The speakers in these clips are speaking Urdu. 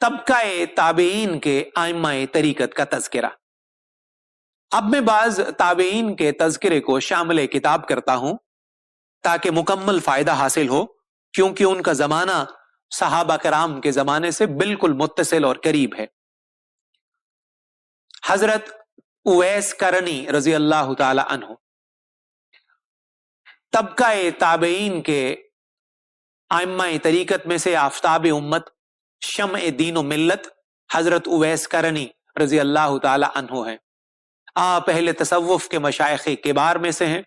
طبقہ تابعین کے ائمہ طریقت کا تذکرہ۔ اب میں بعض تابعین کے تذکرے کو شامل کتاب کرتا ہوں تاکہ مکمل فائدہ حاصل ہو، کیونکہ ان کا زمانہ صحابہ کرام کے زمانے سے بالکل متصل اور قریب ہے۔ حضرت اویس کرنی رضی اللہ تعالی عنہ طبقہ تابعین کے ائمہ طریقت میں سے آفتاب امت، شمع دین و ملت حضرت اویس کرنی رضی اللہ تعالی عنہ ہیں۔ آپ اہل تصوف کے مشائخ کبار میں سے ہیں۔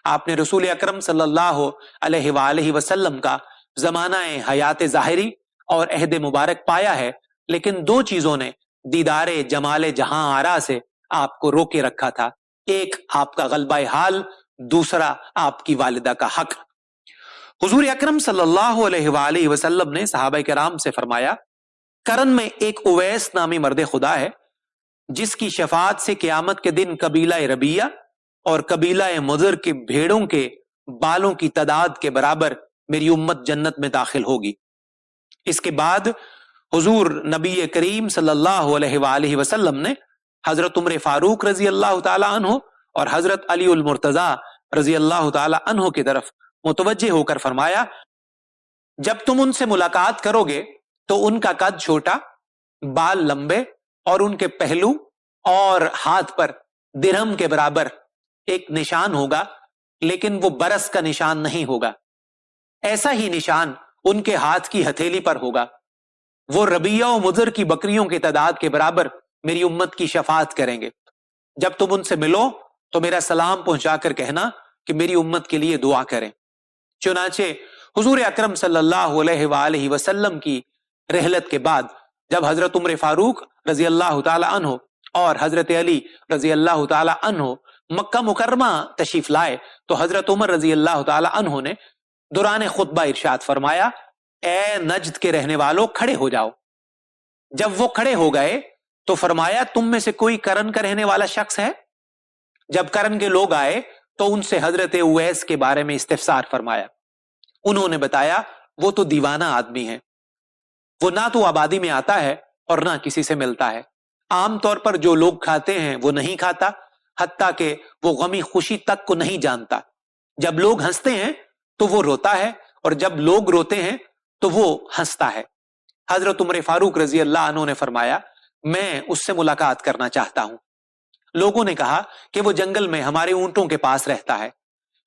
آپ نے رسول اکرم صلی اللہ علیہ وآلہ وسلم کا زمانہ حیات ظاہری اور عہد مبارک پایا ہے، لیکن دو چیزوں نے دیدار جمال جہاں آرا سے آپ کو روکے رکھا تھا، ایک آپ کا غلبہ حال، دوسرا آپ کی والدہ کا حق۔ حضور اکرم صلی اللہ علیہ وآلہ وسلم نے صحابہ کرام سے فرمایا، کرن میں ایک اویس نامی مرد خدا ہے جس کی شفاعت سے قیامت کے دن قبیلہ ربیہ اور قبیلہ مضر کے بھیڑوں کے بالوں کی تعداد کے برابر میری امت جنت میں داخل ہوگی۔ اس کے بعد حضور نبی کریم صلی اللہ علیہ وآلہ وسلم نے حضرت عمر فاروق رضی اللہ تعالی عنہ اور حضرت علی المرتضی رضی اللہ تعالی عنہ کی طرف متوجہ ہو کر فرمایا، جب تم ان سے ملاقات کرو گے تو ان کا قد چھوٹا، بال لمبے اور ان کے پہلو اور ہاتھ پر درہم کے برابر ایک نشان ہوگا، لیکن وہ برس کا نشان نہیں ہوگا۔ ایسا ہی نشان ان کے ہاتھ کی ہتھیلی پر ہوگا۔ وہ ربیہ و مضر کی بکریوں کی تعداد کے برابر میری امت کی شفاعت کریں گے۔ جب تم ان سے ملو تو میرا سلام پہنچا کر کہنا کہ میری امت کے لیے دعا کریں۔ چنانچہ حضور اکرم صلی اللہ علیہ وآلہ وسلم کی رحلت کے بعد جب حضرت عمر فاروق رضی اللہ تعالی عنہ اور حضرت علی رضی اللہ تعالی عنہ مکہ مکرمہ تشریف لائے تو حضرت عمر رضی اللہ تعالی عنہ نے دوران خطبہ ارشاد فرمایا، اے نجد کے رہنے والوں کھڑے ہو جاؤ۔ جب وہ کھڑے ہو گئے تو فرمایا، تم میں سے کوئی کرن کا رہنے والا شخص ہے؟ جب کرن کے لوگ آئے تو ان سے حضرت اویس کے بارے میں استفسار فرمایا۔ انہوں نے بتایا، وہ تو دیوانہ آدمی ہے، وہ نہ تو آبادی میں آتا ہے اور نہ کسی سے ملتا ہے۔ عام طور پر جو لوگ کھاتے ہیں وہ نہیں کھاتا، حتیٰ کہ وہ غمی خوشی تک کو نہیں جانتا۔ جب لوگ ہنستے ہیں تو وہ روتا ہے، اور جب لوگ روتے ہیں تو وہ ہنستا ہے۔ حضرت عمر فاروق رضی اللہ عنہ نے فرمایا، میں اس سے ملاقات کرنا چاہتا ہوں۔ لوگوں نے کہا کہ وہ جنگل میں ہمارے اونٹوں کے پاس رہتا ہے۔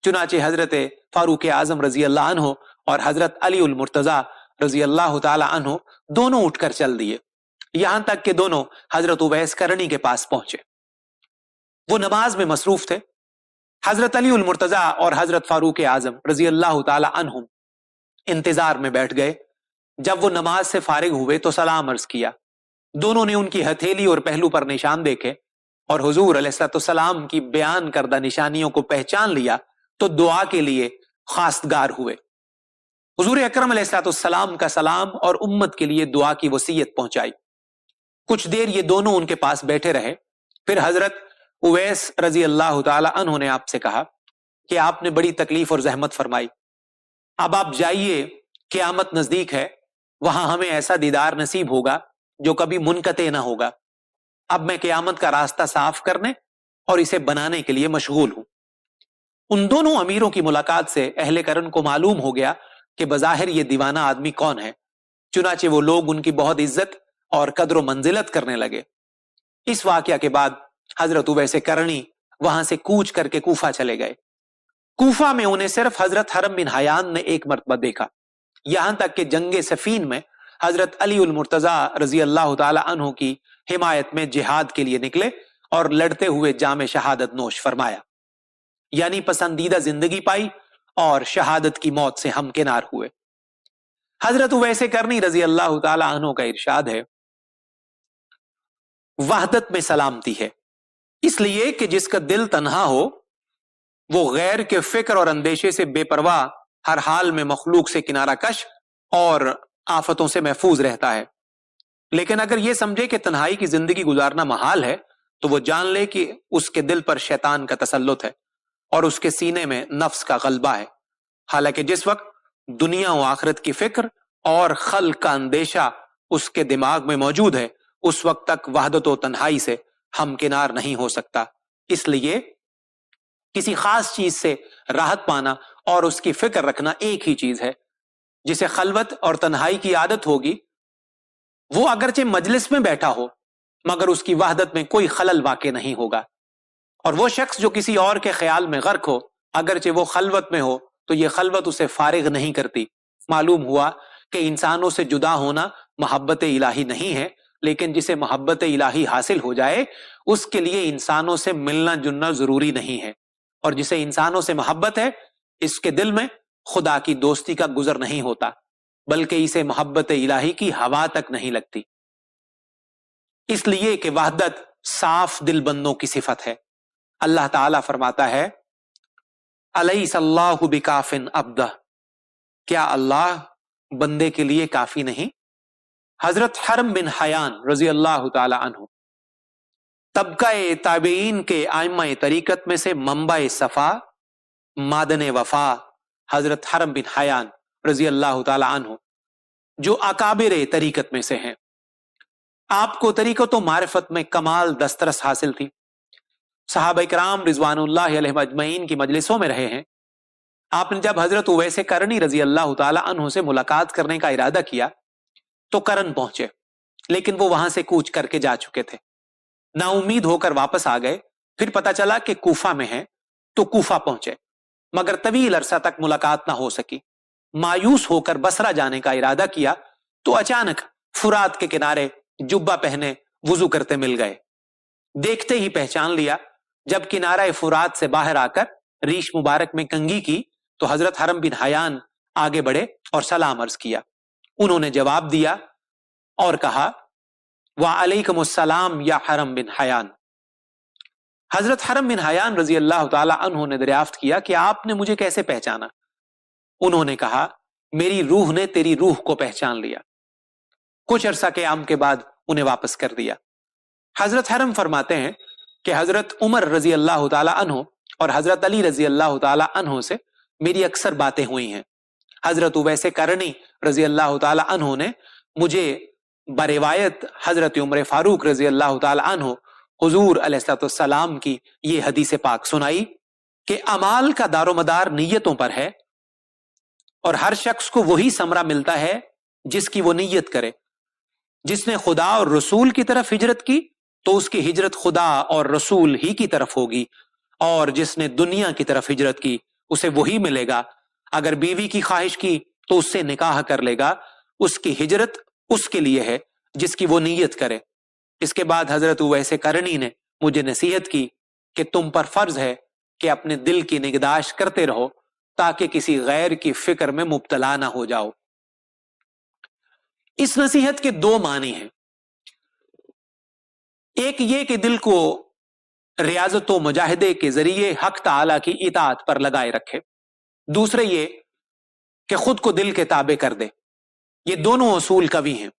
چنانچہ حضرت فاروق اعظم رضی اللہ عنہ اور حضرت علی المرتضی رضی اللہ تعالی عنہ دونوں اٹھ کر چل دیے، یہاں تک کہ دونوں حضرت اویس کرنی کے پاس پہنچے۔ وہ نماز میں مصروف تھے۔ حضرت علی المرتضی اور حضرت فاروق اعظم رضی اللہ تعالی عنہ انتظار میں بیٹھ گئے۔ جب وہ نماز سے فارغ ہوئے تو سلام عرض کیا۔ دونوں نے ان کی ہتھیلی اور پہلو پر نشان دیکھے اور حضور علیہ الصلوۃ والسلام کی بیان کردہ نشانیوں کو پہچان لیا تو دعا کے لیے خواستگار ہوئے۔ حضور اکرم علیہ الصلوۃ والسلام کا سلام اور امت کے لیے دعا کی وصیت پہنچائی۔ کچھ دیر یہ دونوں ان کے پاس بیٹھے رہے، پھر حضرت اویس رضی اللہ تعالی عنہ نے آپ سے کہا کہ آپ نے بڑی تکلیف اور زحمت فرمائی، اب آپ جائیے، قیامت نزدیک ہے، وہاں ہمیں ایسا دیدار نصیب ہوگا جو کبھی منقطع نہ ہوگا۔ اب میں قیامت کا راستہ صاف کرنے اور اسے بنانے کے لیے مشغول ہوں۔ ان دونوں امیروں کی ملاقات سے اہل کرن کو معلوم ہو گیا کہ بظاہر یہ دیوانہ آدمی کون ہے، چنانچہ وہ لوگ ان کی بہت عزت اور قدر و منزلت کرنے لگے۔ اس واقعہ کے بعد حضرت اویس کرنی وہاں سے کوچ کر کے کوفہ چلے گئے۔ کوفہ میں انہیں صرف حضرت حرم بن حیان نے ایک مرتبہ دیکھا، یہاں تک کہ جنگ صفین میں حضرت علی المرتضی رضی اللہ تعالی عنہ کی حمایت میں جہاد کے لیے نکلے اور لڑتے ہوئے جام شہادت نوش فرمایا، یعنی پسندیدہ زندگی پائی اور شہادت کی موت سے ہمکنار ہوئے۔ حضرت اویس کرنی رضی اللہ تعالی عنہ کا ارشاد ہے، وحدت میں سلامتی ہے، اس لیے کہ جس کا دل تنہا ہو وہ غیر کے فکر اور اندیشے سے بے پرواہ، ہر حال میں مخلوق سے کنارہ کش اور آفتوں سے محفوظ رہتا ہے۔ لیکن اگر یہ سمجھے کہ تنہائی کی زندگی گزارنا محال ہے تو وہ جان لے کہ اس کے دل پر شیطان کا تسلط ہے اور اس کے سینے میں نفس کا غلبہ ہے۔ حالانکہ جس وقت دنیا و آخرت کی فکر اور خلق کا اندیشہ اس کے دماغ میں موجود ہے اس وقت تک وحدت و تنہائی سے ہمکنار نہیں ہو سکتا۔ اس لیے کسی خاص چیز سے راحت پانا اور اس کی فکر رکھنا ایک ہی چیز ہے۔ جسے خلوت اور تنہائی کی عادت ہوگی وہ اگرچہ مجلس میں بیٹھا ہو مگر اس کی وحدت میں کوئی خلل واقع نہیں ہوگا، اور وہ شخص جو کسی اور کے خیال میں غرق ہو اگرچہ وہ خلوت میں ہو تو یہ خلوت اسے فارغ نہیں کرتی۔ معلوم ہوا کہ انسانوں سے جدا ہونا محبت الہی نہیں ہے، لیکن جسے محبت الہی حاصل ہو جائے اس کے لیے انسانوں سے ملنا جلنا ضروری نہیں ہے، اور جسے انسانوں سے محبت ہے اس کے دل میں خدا کی دوستی کا گزر نہیں ہوتا، بلکہ اسے محبت الہی کی ہوا تک نہیں لگتی۔ اس لیے کہ وحدت صاف دل بندوں کی صفت ہے۔ اللہ تعالیٰ فرماتا ہے الیس اللہ بکاف عبدہ، کیا اللہ بندے کے لیے کافی نہیں؟ حضرت حرم بن حیان رضی اللہ تعالی عنہ طبقہ تابعین کے ائمہ طریقت میں سے منبع صفا معدن وفا حضرت حرم بن حیان رضی اللہ تعالی عنہ جو اکابر طریقت میں سے ہیں۔ آپ کو طریقت و معرفت میں کمال دسترس حاصل تھی، صحابہ کرام رضوان اللہ علیہ اجمعین کی مجلسوں میں رہے ہیں۔ آپ نے جب حضرت اویس کرنی رضی اللہ تعالی عنہ سے ملاقات کرنے کا ارادہ کیا تو کرن پہنچے، لیکن وہ وہاں سے کوچ کر کے جا چکے تھے۔ نا امید ہو کر واپس آ گئے، پھر پتا چلا کہ کوفہ میں ہیں تو کوفہ پہنچے، مگر طویل عرصہ تک ملاقات نہ ہو سکی۔ مایوس ہو کر بصرہ جانے کا ارادہ کیا تو اچانک فرات کے کنارے جبہ پہنے وضو کرتے مل گئے۔ دیکھتے ہی پہچان لیا۔ جب کنارہ فرات سے باہر آ کر ریش مبارک میں کنگھی کی تو حضرت حرم بن حیان آگے بڑھے اور سلام عرض کیا۔ انہوں نے جواب دیا اور کہا وعلیکم السلام یا حرم بن حیان۔ حضرت حرم بن حیان رضی اللہ تعالی عنہ نے دریافت کیا کہ آپ نے مجھے کیسے پہچانا؟ انہوں نے کہا میری روح نے تیری روح کو پہچان لیا۔ کچھ عرصہ قیام کے بعد انہیں واپس کر دیا۔ حضرت حرم فرماتے ہیں کہ حضرت عمر رضی اللہ تعالی عنہ اور حضرت علی رضی اللہ تعالی عنہ سے میری اکثر باتیں ہوئی ہیں۔ حضرت اویس کرنی رضی اللہ تعالی عنہ نے مجھے بروایت حضرت عمر فاروق رضی اللہ تعالی عنہ حضور علیہ السلام کی یہ حدیث پاک سنائی کہ اعمال کا دار و مدار نیتوں پر ہے، اور ہر شخص کو وہی ثمرہ ملتا ہے جس کی وہ نیت کرے۔ جس نے خدا اور رسول کی طرف ہجرت کی تو اس کی ہجرت خدا اور رسول ہی کی طرف ہوگی، اور جس نے دنیا کی طرف ہجرت کی اسے وہی ملے گا۔ اگر بیوی کی خواہش کی تو اس سے نکاح کر لے گا، اس کی ہجرت اس کے لیے ہے جس کی وہ نیت کرے۔ اس کے بعد حضرت اویس کرنی نے مجھے نصیحت کی کہ تم پر فرض ہے کہ اپنے دل کی نگہداشت کرتے رہو تاکہ کسی غیر کی فکر میں مبتلا نہ ہو جاؤ۔ اس نصیحت کے دو معنی ہیں، ایک یہ کہ دل کو ریاضت و مجاہدے کے ذریعے حق تعالی کی اطاعت پر لگائے رکھے، دوسرے یہ کہ خود کو دل کے تابع کر دے۔ یہ دونوں اصول قوی ہیں۔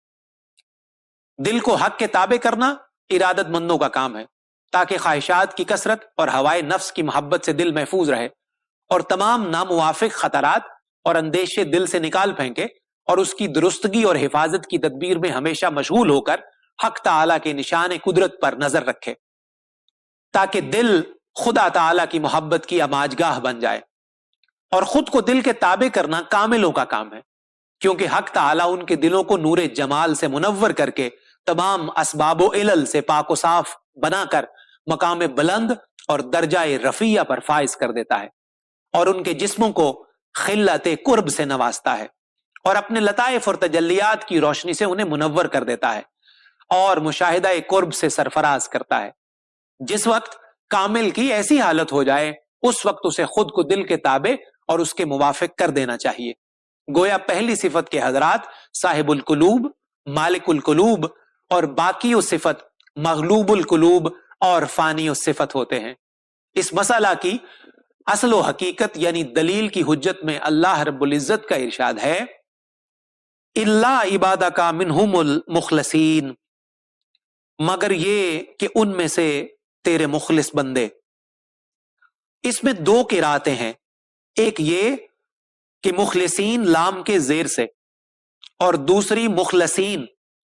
دل کو حق کے تابع کرنا ارادت مندوں کا کام ہے تاکہ خواہشات کی کثرت اور ہوائے نفس کی محبت سے دل محفوظ رہے، اور تمام ناموافق خطرات اور اندیشے دل سے نکال پھینکے اور اس کی درستگی اور حفاظت کی تدبیر میں ہمیشہ مشغول ہو کر حق تعالی کے نشان قدرت پر نظر رکھے تاکہ دل خدا تعالی کی محبت کی اماجگاہ بن جائے۔ اور خود کو دل کے تابع کرنا کاملوں کا کام ہے، کیونکہ حق تعالی ان کے دلوں کو نور جمال سے منور کر کے تمام اسباب و علل سے پاک و صاف بنا کر مقام بلند اور درجہ رفیع پر فائز کر دیتا ہے، اور ان کے جسموں کو خلت قرب سے نوازتا ہے، اور اپنے لطائف اور تجلیات کی روشنی سے انہیں منور کر دیتا ہے اور مشاہدہ قرب سے سرفراز کرتا ہے۔ جس وقت کامل کی ایسی حالت ہو جائے اس وقت اسے خود کو دل کے تابع اور اس کے موافق کر دینا چاہیے۔ گویا پہلی صفت کے حضرات صاحب القلوب، مالک القلوب، اور باقی صفت مغلوب القلوب اور فانی صفت ہوتے ہیں۔ اس مسئلہ کی اصل و حقیقت یعنی دلیل کی حجت میں اللہ رب العزت کا ارشاد ہے الا عبادک منہم المخلصین، مگر یہ کہ ان میں سے تیرے مخلص بندے۔ اس میں دو قراتیں ہیں، ایک یہ کہ مخلصین لام کے زیر سے، اور دوسری مخلصین